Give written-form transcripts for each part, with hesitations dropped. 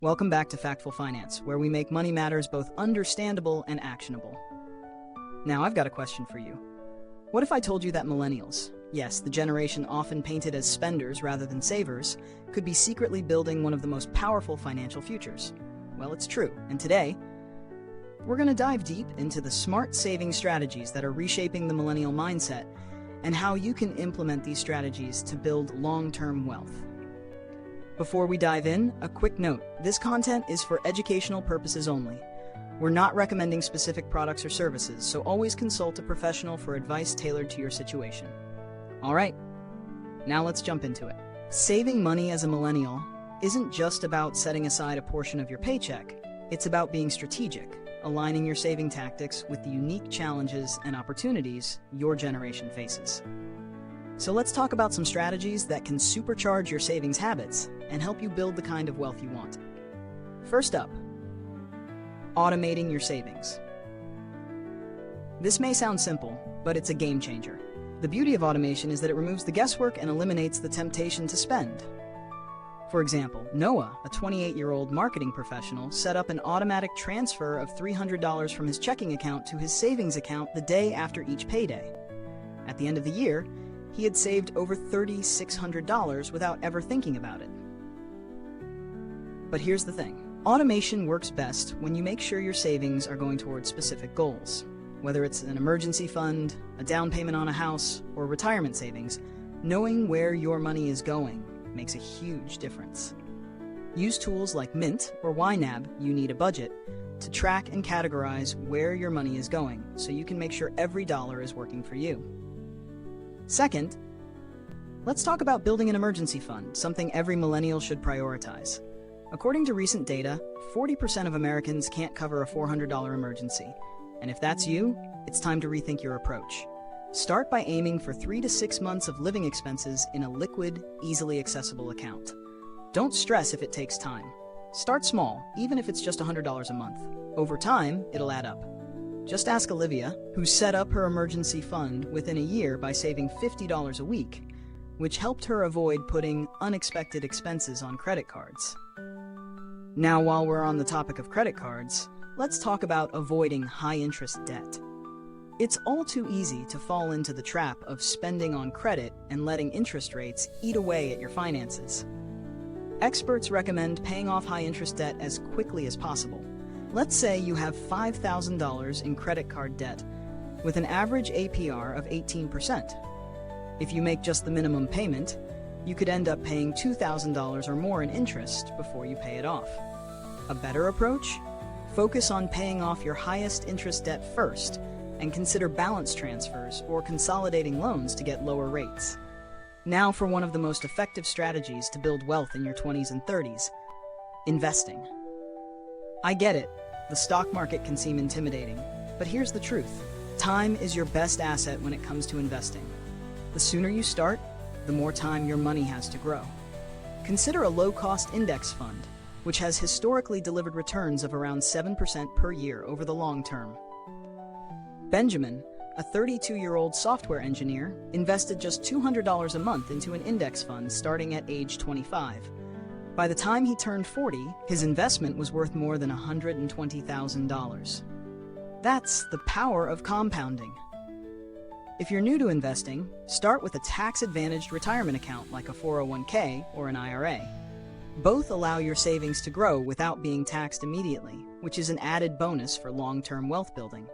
Welcome back to Factful Finance, where we make money matters both understandable and actionable. Now, I've got a question for you. What if I told you that millennials, yes, the generation often painted as spenders rather than savers, could be secretly building one of the most powerful financial futures? Well, it's true, and today, we're going to dive deep into the smart saving strategies that are reshaping the millennial mindset and how you can implement these strategies to build long-term wealth. Before we dive in, a quick note. This content is for educational purposes only. We're not recommending specific products or services, so always consult a professional for advice tailored to your situation. All right, now let's jump into it. Saving money as a millennial isn't just about setting aside a portion of your paycheck. It's about being strategic, aligning your saving tactics with the unique challenges and opportunities your generation faces. So let's talk about some strategies that can supercharge your savings habits and help you build the kind of wealth you want. First up, automating your savings. This may sound simple, but it's a game changer. The beauty of automation is that it removes the guesswork and eliminates the temptation to spend. For example, Noah, a 28-year-old marketing professional, set up an automatic transfer of $300 from his checking account to his savings account the day after each payday. At the end of the year, he had saved over $3,600 without ever thinking about it. But here's the thing. Automation works best when you make sure your savings are going towards specific goals. Whether it's an emergency fund, a down payment on a house, or retirement savings, knowing where your money is going makes a huge difference. Use tools like Mint or YNAB, You Need a Budget, to track and categorize where your money is going so you can make sure every dollar is working for you. Second, let's talk about building an emergency fund, something every millennial should prioritize. According to recent data, 40% of Americans can't cover a $400 emergency. And if that's you, it's time to rethink your approach. Start by aiming for 3 to 6 months of living expenses in a liquid, easily accessible account. Don't stress if it takes time. Start small, even if it's just $100 a month. Over time, it'll add up. Just ask Olivia, who set up her emergency fund within a year by saving $50 a week, which helped her avoid putting unexpected expenses on credit cards. Now, while we're on the topic of credit cards, let's talk about avoiding high-interest debt. It's all too easy to fall into the trap of spending on credit and letting interest rates eat away at your finances. Experts recommend paying off high-interest debt as quickly as possible. Let's say you have $5,000 in credit card debt with an average APR of 18%. If you make just the minimum payment, you could end up paying $2,000 or more in interest before you pay it off. A better approach? Focus on paying off your highest interest debt first and consider balance transfers or consolidating loans to get lower rates. Now for one of the most effective strategies to build wealth in your 20s and 30s, investing. I get it. The stock market can seem intimidating, but here's the truth. Time is your best asset when it comes to investing. The sooner you start, the more time your money has to grow. Consider a low-cost index fund, which has historically delivered returns of around 7% per year over the long term. Benjamin, a 32-year-old software engineer, invested just $200 a month into an index fund starting at age 25. By the time he turned 40, his investment was worth more than $120,000. That's the power of compounding. If you're new to investing, start with a tax-advantaged retirement account like a 401k or an IRA. Both allow your savings to grow without being taxed immediately, which is an added bonus for long-term wealth building.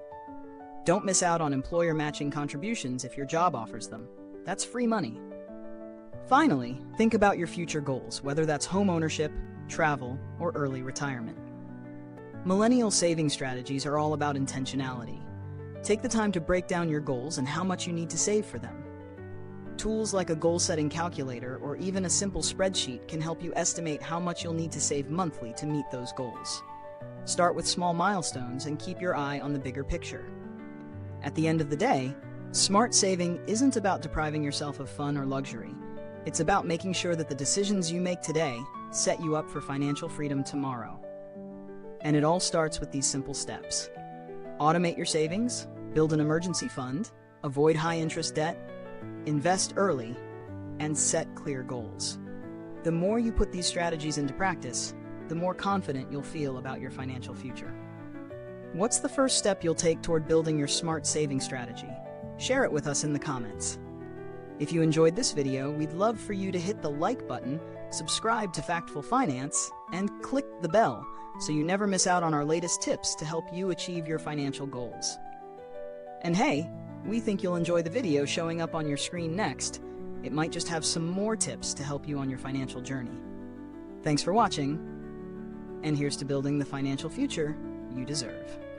Don't miss out on employer matching contributions if your job offers them. That's free money. Finally, think about your future goals, whether that's home ownership, travel, or early retirement. Millennial saving strategies are all about intentionality. Take the time to break down your goals and how much you need to save for them. Tools like a goal-setting calculator or even a simple spreadsheet can help you estimate how much you'll need to save monthly to meet those goals. Start with small milestones and keep your eye on the bigger picture. At the end of the day, smart saving isn't about depriving yourself of fun or luxury. It's about making sure that the decisions you make today set you up for financial freedom tomorrow. And it all starts with these simple steps. Automate your savings, build an emergency fund, avoid high-interest debt, invest early, and set clear goals. The more you put these strategies into practice, the more confident you'll feel about your financial future. What's the first step you'll take toward building your smart saving strategy? Share it with us in the comments. If you enjoyed this video, we'd love for you to hit the like button, subscribe to Factful Finance, and click the bell so you never miss out on our latest tips to help you achieve your financial goals. And hey, we think you'll enjoy the video showing up on your screen next. It might just have some more tips to help you on your financial journey. Thanks for watching, and here's to building the financial future you deserve.